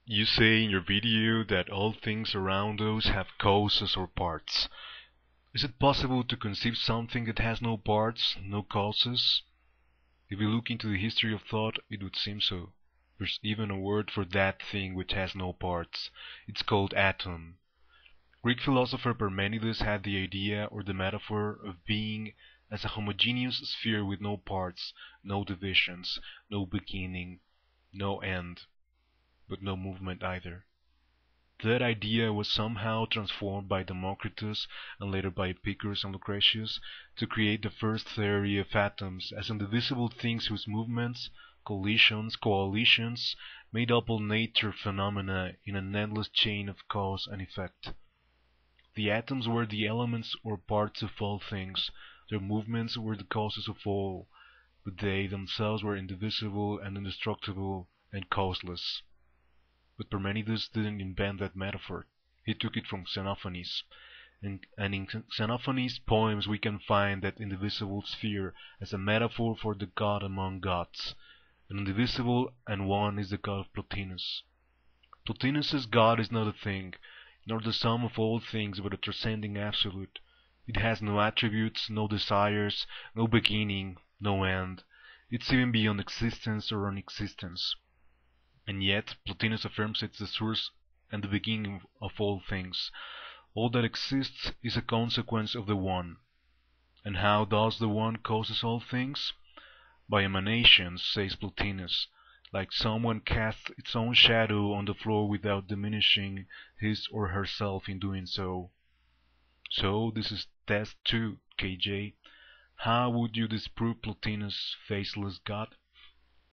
You say in your video that all things around us have causes or parts. Is it possible to conceive something that has no parts, no causes? If we look into the history of thought, it would seem so. There's even a word for that thing which has no parts. It's called atom. Greek philosopher Parmenides had the idea or the metaphor of being as a homogeneous sphere with no parts, no divisions, no beginning, no end, but no movement either. That idea was somehow transformed by Democritus and later by Epicurus and Lucretius to create the first theory of atoms as indivisible things whose movements, collisions, coalitions made up all nature phenomena in an endless chain of cause and effect. The atoms were the elements or parts of all things, their movements were the causes of all, but they themselves were indivisible and indestructible and causeless. But Parmenides didn't invent that metaphor. He took it from Xenophanes, and in Xenophanes' poems we can find that indivisible sphere as a metaphor for the god among gods. An indivisible and one is the god of Plotinus. Plotinus's god is not a thing, nor the sum of all things, but a transcending absolute. It has no attributes, no desires, no beginning, no end. It's even beyond existence or non-existence. And yet, Plotinus affirms it's the source and the beginning of all things. All that exists is a consequence of the One. And how does the One causes all things? By emanation, says Plotinus, like someone casts its own shadow on the floor without diminishing his or herself in doing so. So, this is test 2, KJ. How would you disprove Plotinus' faceless God?